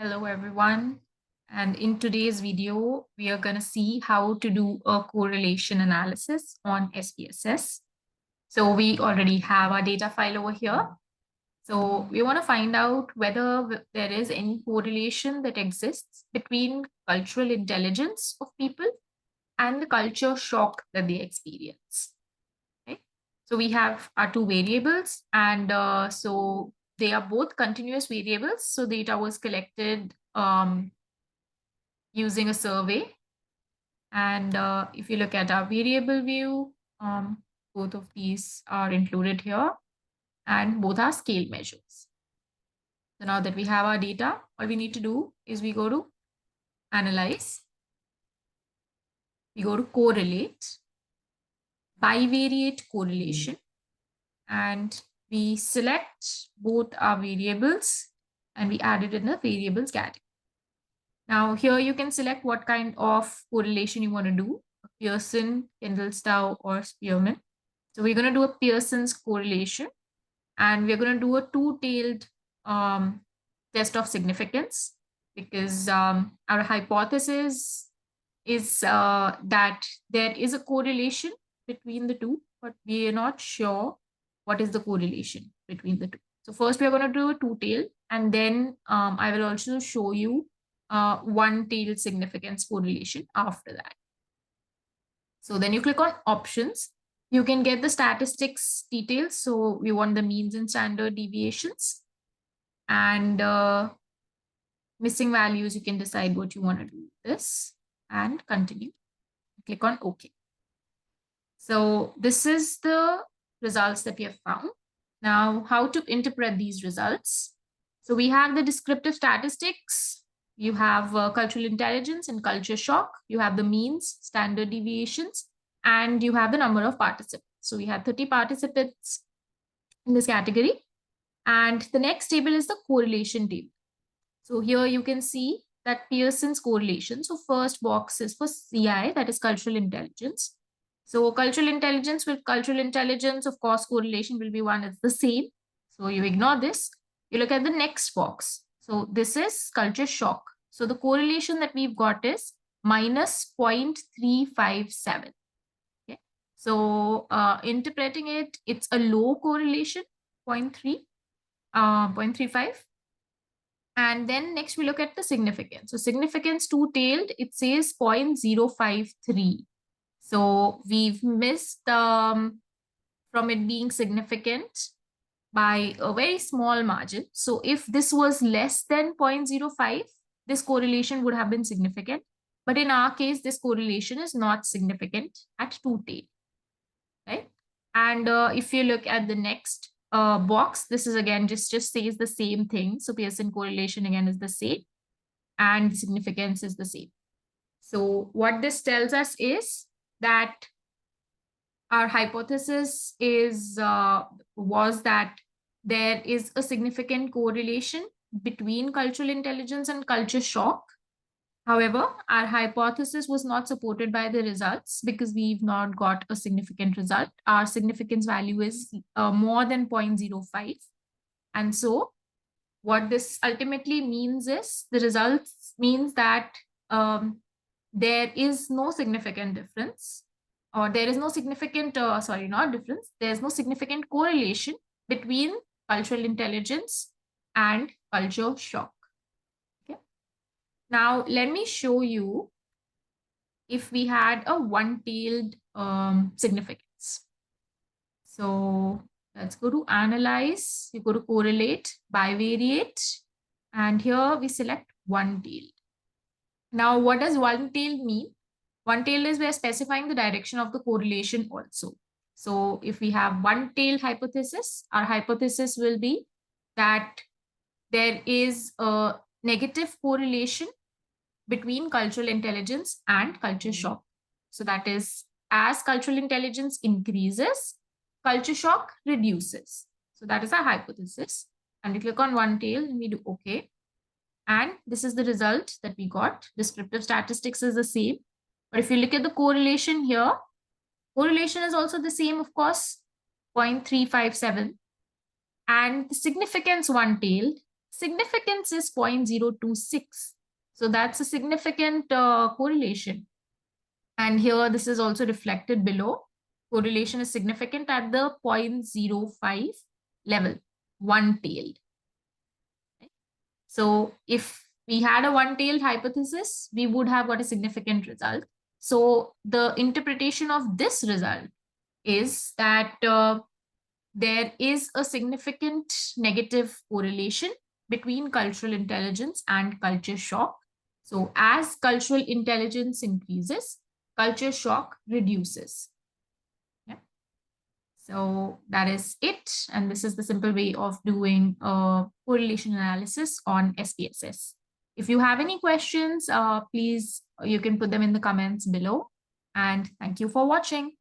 Hello everyone, and in today's video we are going to see how to do a correlation analysis on SPSS. So we already have our data file over here. So we want to find out whether there is any correlation that exists between cultural intelligence of people and the culture shock that they experience. Okay? So we have our two variables, and so they are both continuous variables. So data was collected using a survey. And if you look at our variable view, both of these are included here, and both are scale measures. So now that we have our data, all we need to do is we go to analyze, we go to correlate, bivariate correlation, and we select both our variables and we add it in the variables category. Now here you can select what kind of correlation you want to do, Pearson, Kendall-Stowe, or Spearman. So we're going to do a Pearson's correlation, and we're going to do a two-tailed test of significance, because our hypothesis is that there is a correlation between the two, but we are not sure what is the correlation between the two. So first we're going to do a two-tailed, and then I will also show you one-tailed significance correlation after that. So then you click on options. You can get the statistics details. So we want the means and standard deviations, and missing values. You can decide what you want to do with this and continue. Click on OK. So this is the results that we have found. Now, how to interpret these results? So we have the descriptive statistics. You have cultural intelligence and culture shock. You have the means, standard deviations, and you have the number of participants. So we have 30 participants in this category. And the next table is the correlation table. So here you can see that Pearson's correlation. So first box is for CI, that is cultural intelligence. So cultural intelligence with cultural intelligence, of course, correlation will be one, it's the same. So you ignore this. You look at the next box. So this is culture shock. So the correlation that we've got is minus 0.357. Okay. So interpreting it, it's a low correlation, 0.35. And then next we look at the significance. So significance two-tailed, it says 0.053. So we've missed from it being significant by a very small margin. So if this was less than 0.05, this correlation would have been significant. But in our case, this correlation is not significant at two-tailed, right? And if you look at the next box, this is again just says the same thing. So Pearson correlation again is the same, and significance is the same. So what this tells us is that our hypothesis is was that there is a significant correlation between cultural intelligence and culture shock. However, our hypothesis was not supported by the results because we've not got a significant result. Our significance value is more than 0.05. And so what this ultimately means is the results means that there is no significant difference, or there is no significant, not difference, there's no significant correlation between cultural intelligence and culture shock. Okay. Now, let me show you if we had a one-tailed significance. So let's go to analyze, you go to correlate, bivariate, and here we select one-tailed. Now, what does one-tailed mean? One-tailed is we are specifying the direction of the correlation also. So if we have one-tailed hypothesis, our hypothesis will be that there is a negative correlation between cultural intelligence and culture shock. So that is, as cultural intelligence increases, culture shock reduces. So that is our hypothesis. And we click on one-tailed and we do OK. And this is the result that we got. Descriptive statistics is the same. But if you look at the correlation here, correlation is also the same, of course, 0.357. And the significance one-tailed significance is 0.026. So that's a significant correlation. And here, this is also reflected below. Correlation is significant at the 0.05 level, one-tailed. So if we had a one-tailed hypothesis, we would have got a significant result. So the interpretation of this result is that there is a significant negative correlation between cultural intelligence and culture shock. So as cultural intelligence increases, culture shock reduces. Yeah. So that is it. And this is the simple way of doing a correlation analysis on SPSS. If you have any questions, please, you can put them in the comments below. And thank you for watching.